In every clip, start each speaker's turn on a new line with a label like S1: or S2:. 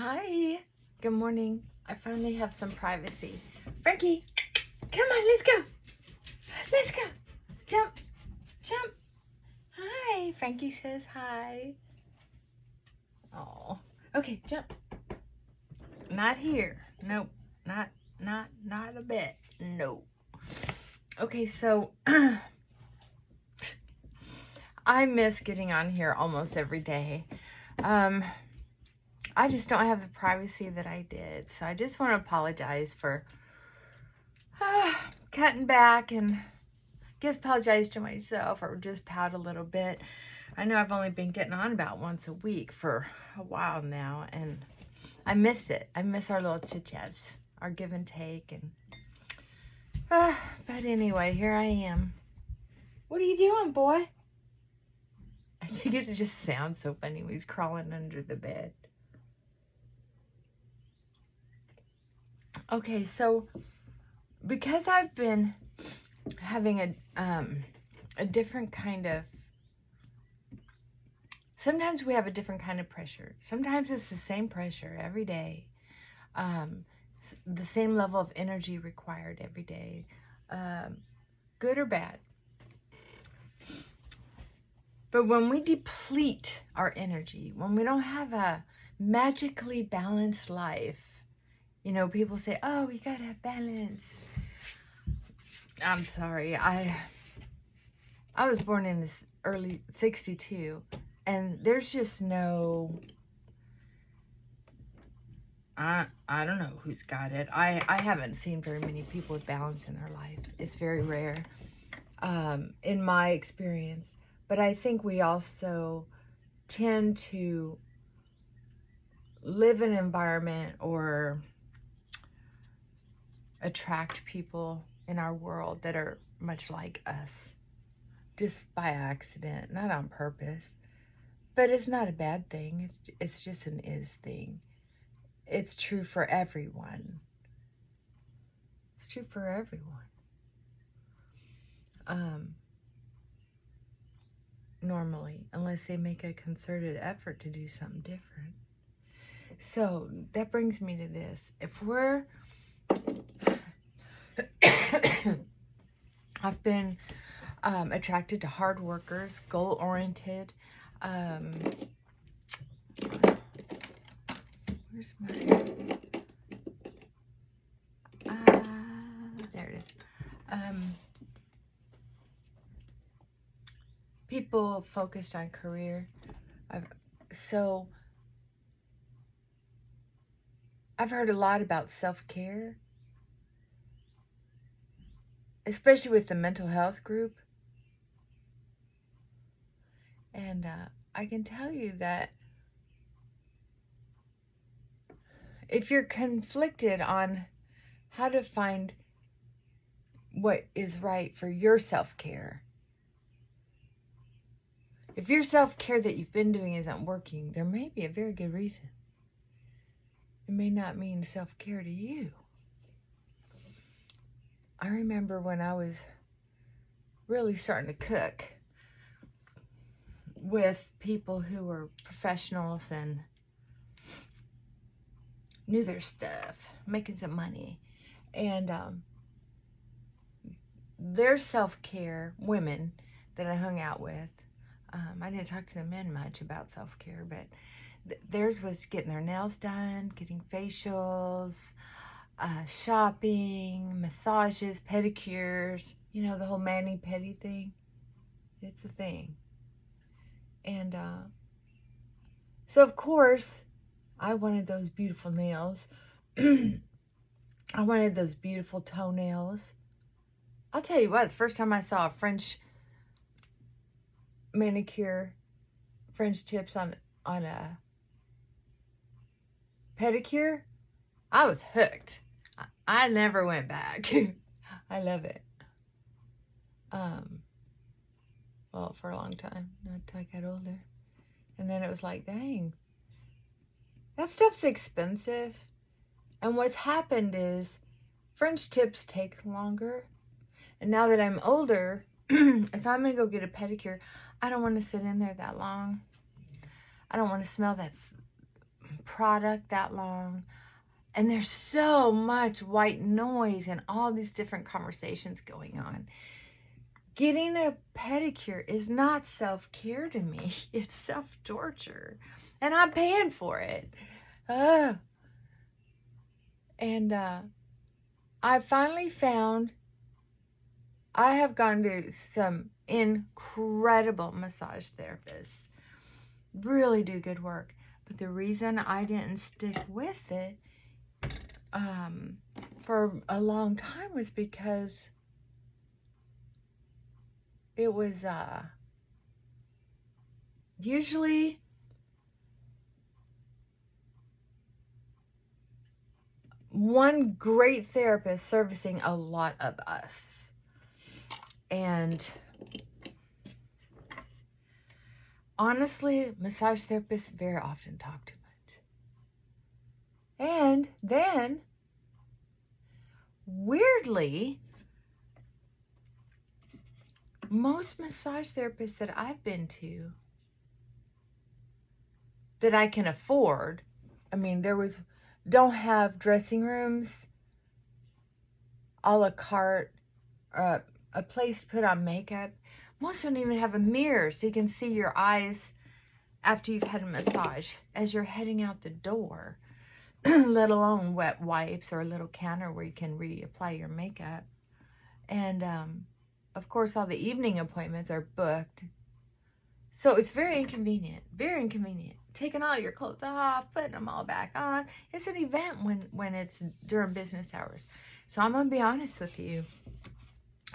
S1: Hi. Good morning. I finally have some privacy. Frankie, come on, let's go. Let's go. Jump. Jump. Hi. Frankie says hi. Oh. Okay, jump. Not here. Nope. Not a bit. No. Okay, so I miss getting on here almost every day. I just don't have the privacy that I did. So I just want to apologize for cutting back and apologize to myself or just pout a little bit. I know I've only been getting on about once a week for a while now, and I miss it. I miss our little chit-chats, our give and take. And but anyway, here I am. What are you doing, boy? I think it just sounds so funny when he's crawling under the bed. Okay, so because I've been having a different kind of, sometimes we have a different kind of pressure. Sometimes it's the same pressure every day, the same level of energy required every day, good or bad. But when we deplete our energy, when we don't have a magically balanced life, you know, people say, oh, you gotta have balance. I'm sorry, I was born in this early 62, and there's just no, I don't know who's got it. I haven't seen very many people with balance in their life. It's very rare, in my experience. But I think we also tend to live in an environment or attract people in our world that are much like us, just by accident, not on purpose. But it's not a bad thing. It's just an is thing. It's true for everyone. It's true for everyone. Normally, unless they make a concerted effort to do something different. So that brings me to this. If we're I've been attracted to hard workers, goal-oriented. Where's my... there it is. People focused on career. I've heard a lot about self-care, especially with the mental health group. And I can tell you that if you're conflicted on how to find what is right for your self-care, if your self-care that you've been doing isn't working, there may be a very good reason. It may not mean self-care to you. I remember when I was really starting to cook with people who were professionals and knew their stuff, making some money. And their self-care, women that I hung out with, I didn't talk to the men much about self-care, but theirs was getting their nails done, getting facials, shopping, massages, pedicures, you know, the whole mani-pedi thing. It's a thing. And so, of course, I wanted those beautiful nails. I wanted those beautiful toenails. I'll tell you what, the first time I saw a French manicure, French tips on a pedicure, I was hooked. I never went back. I love it. Well, for a long time, not until I got older. And then it was like, dang, that stuff's expensive. And what's happened is French tips take longer. And now that I'm older, if I'm going to go get a pedicure, I don't want to sit in there that long. I don't want to smell that product that long. And there's so much white noise and all these different conversations going on. Getting a pedicure is not self-care to me. It's self-torture. And I'm paying for it. And I finally found, I have gone to some incredible massage therapists. Really do good work. But the reason I didn't stick with it for a long time was because it was usually one great therapist servicing a lot of us. And honestly, massage therapists very often talk too much. And then, weirdly, most massage therapists that I've been to that I can afford, I mean, don't have dressing rooms, a la carte, a place to put on makeup. Most don't even have a mirror so you can see your eyes after you've had a massage as you're heading out the door, let alone wet wipes or a little counter where you can reapply your makeup. And of course, all the evening appointments are booked. So it's very inconvenient, very inconvenient. Taking all your clothes off, putting them all back on. It's an event when it's during business hours. So I'm going to be honest with you.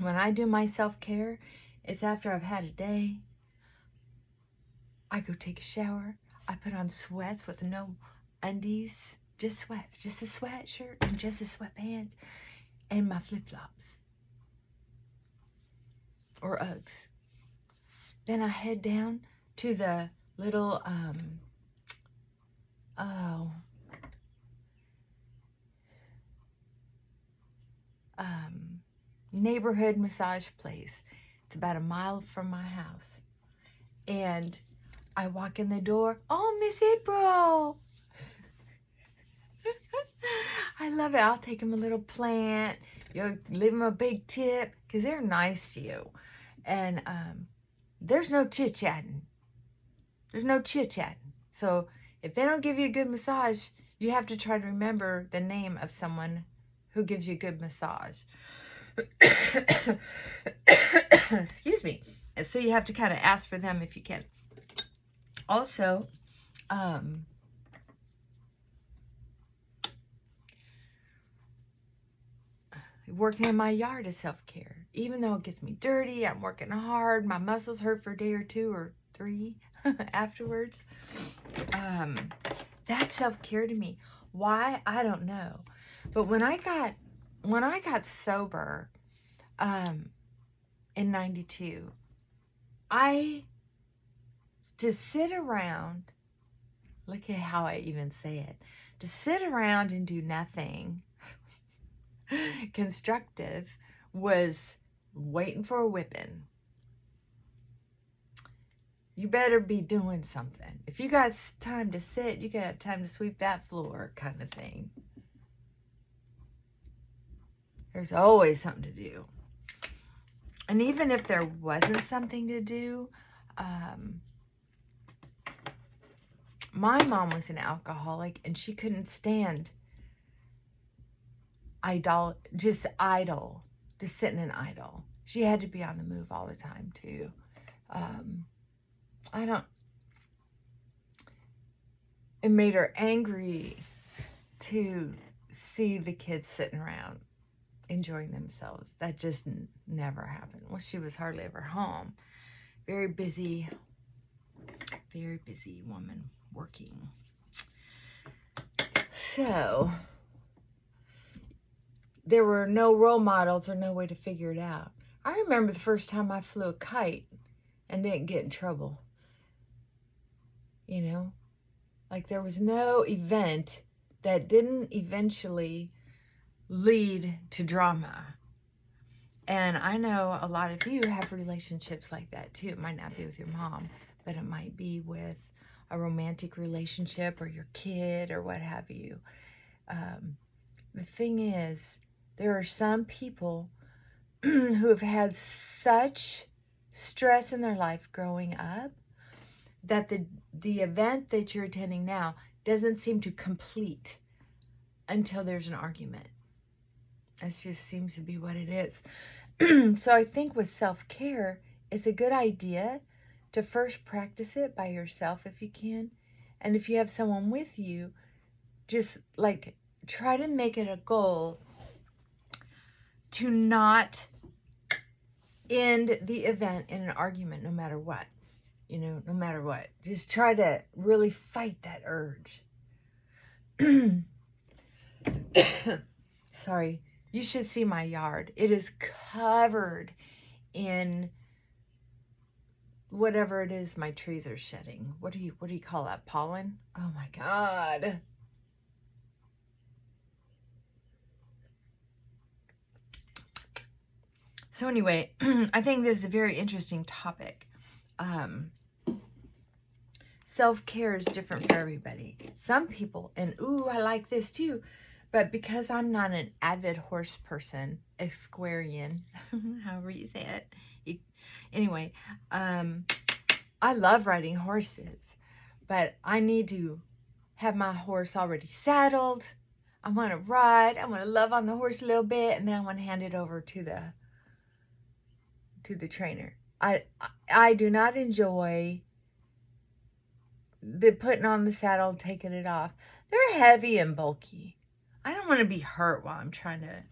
S1: When I do my self-care, it's after I've had a day. I go take a shower. I put on sweats with no undies. Just sweats. Just a sweatshirt and just a sweatpants. And my flip-flops. Or Uggs. Then I head down to the little, neighborhood massage place. It's about a mile from my house. And I walk in the door. Oh, Miss April. I love it. I'll take them a little plant. Leave them a big tip because they're nice to you. And there's no chit-chatting. There's no chit-chatting. So if they don't give you a good massage, you have to try to remember the name of someone who gives you a good massage. Excuse me. And so you have to kind of ask for them if you can. Also, working in my yard is self-care. Even though it gets me dirty, I'm working hard, my muscles hurt for a day or 2 or 3 afterwards. That's self-care to me. Why? I don't know. But when I got sober in 92, to sit around, look at how I even say it, to sit around and do nothing constructive was waiting for a whipping. You better be doing something. If you got time to sit, you got time to sweep that floor, kind of thing. There's always something to do. And even if there wasn't something to do, my mom was an alcoholic and she couldn't stand just sitting and idle. She had to be on the move all the time too. It made her angry to see the kids sitting around enjoying themselves. That just never happened. Well, she was hardly ever home. Very busy woman working. So there were no role models or no way to figure it out. I remember the first time I flew a kite and didn't get in trouble. Like there was no event that didn't eventually lead to drama. And I know a lot of you have relationships like that too. It might not be with your mom, but it might be with a romantic relationship or your kid or what have you. The thing is, there are some people who have had such stress in their life growing up that the event that you're attending now doesn't seem to complete until there's an argument. That just seems to be what it is. So I think with self-care, it's a good idea to first practice it by yourself if you can. And if you have someone with you, just like try to make it a goal to not end the event in an argument no matter what. No matter what. Just try to really fight that urge. Sorry. You should see my yard. It is covered in whatever it is my trees are shedding. What do you call that? Pollen? Oh my God. So anyway, I think this is a very interesting topic. Self-care is different for everybody. Some people, and I like this too, but because I'm not an avid horse person, equestrian, however you say it. Anyway, I love riding horses, but I need to have my horse already saddled. I want to ride. I want to love on the horse a little bit, and then I want to hand it over to the trainer. I do not enjoy the putting on the saddle, taking it off. They're heavy and bulky. I don't want to be hurt while I'm trying to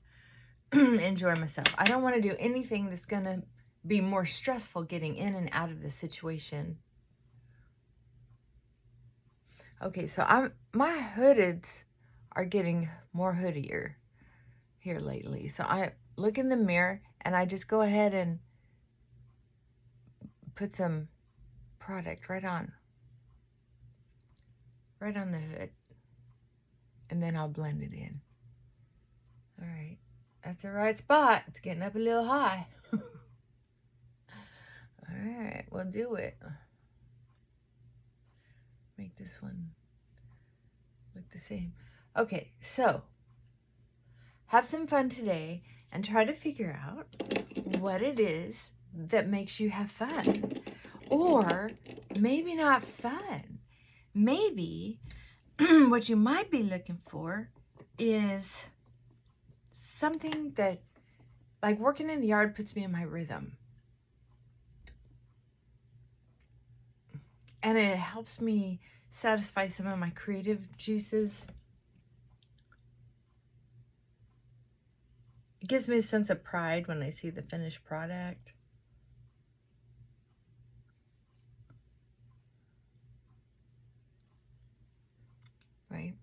S1: enjoy myself. I don't want to do anything that's going to be more stressful getting in and out of the situation. Okay, so my hoodeds are getting more hoodier here lately. So I look in the mirror and I just go ahead and put some product right on the hood, and then I'll blend it in. All right, that's the right spot. It's getting up a little high. All right, we'll do it. Make this one look the same. Okay, so have some fun today and try to figure out what it is that makes you have fun. Or maybe not fun. Maybe what you might be looking for is something that, like working in the yard, puts me in my rhythm. And it helps me satisfy some of my creative juices. It gives me a sense of pride when I see the finished product. Right?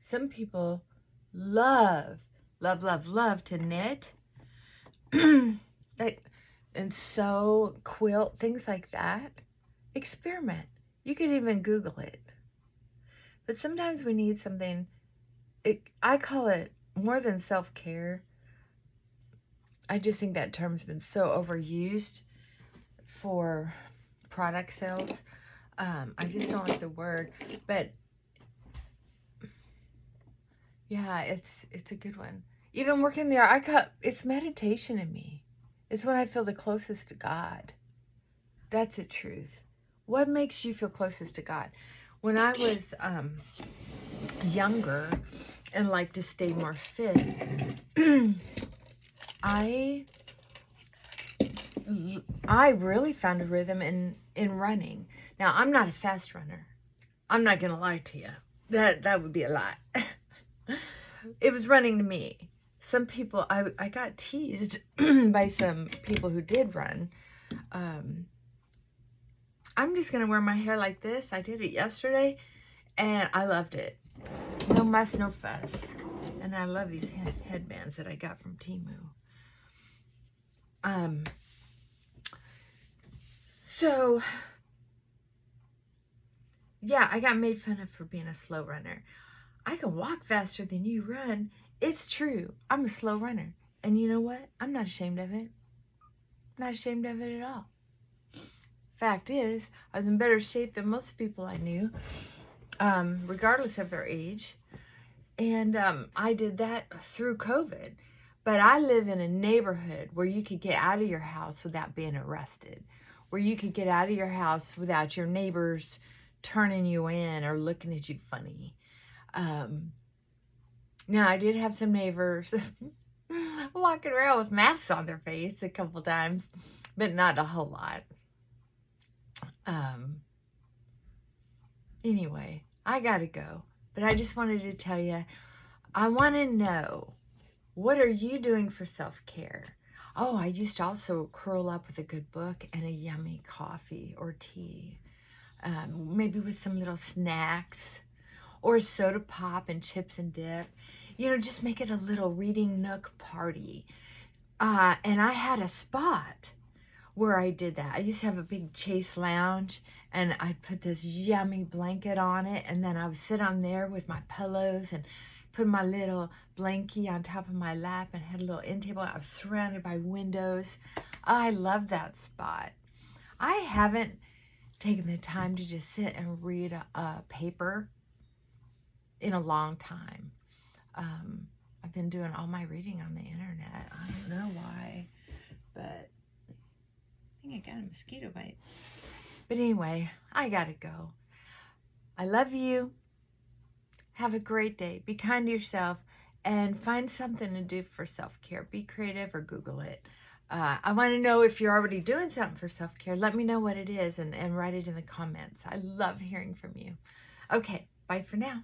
S1: Some people love to knit. And sew, quilt, things like that. Experiment. You could even Google it. But sometimes we need something, I call it more than self-care. I just think that term's been so overused for product sales. I just don't like the word, but yeah, it's a good one. Even working there, it's meditation in me. It's when I feel the closest to God. That's the truth. What makes you feel closest to God? When I was younger and like to stay more fit, I really found a rhythm in running. Now, I'm not a fast runner. I'm not going to lie to you. That would be a lie. It was running to me. Some people, I got teased by some people who did run. I'm just going to wear my hair like this. I did it yesterday, and I loved it. No muss, no fuss. And I love these headbands that I got from Temu. So, yeah, I got made fun of for being a slow runner. I can walk faster than you run. It's true. I'm a slow runner. And you know what? I'm not ashamed of it. Not ashamed of it at all. Fact is, I was in better shape than most people I knew, regardless of their age. And I did that through COVID. But I live in a neighborhood where you could get out of your house without being arrested, where you could get out of your house without your neighbors turning you in or looking at you funny. Now, I did have some neighbors walking around with masks on their face a couple times, but not a whole lot. Anyway, I gotta go. But I just wanted to tell you, I want to know, what are you doing for self-care? Oh, I used to also curl up with a good book and a yummy coffee or tea, maybe with some little snacks or soda pop and chips and dip. You know, just make it a little reading nook party. And I had a spot where I did that. I used to have a big chase lounge, and I'd put this yummy blanket on it, and then I would sit on there with my pillows and put my little blankie on top of my lap and had a little end table. I was surrounded by windows. I love that spot. I haven't taken the time to just sit and read a paper in a long time. I've been doing all my reading on the internet. I don't know why, but I think I got a mosquito bite. But anyway, I gotta go. I love you. Have a great day. Be kind to yourself and find something to do for self-care. Be creative or Google it. I want to know if you're already doing something for self-care. Let me know what it is and write it in the comments. I love hearing from you. Okay, bye for now.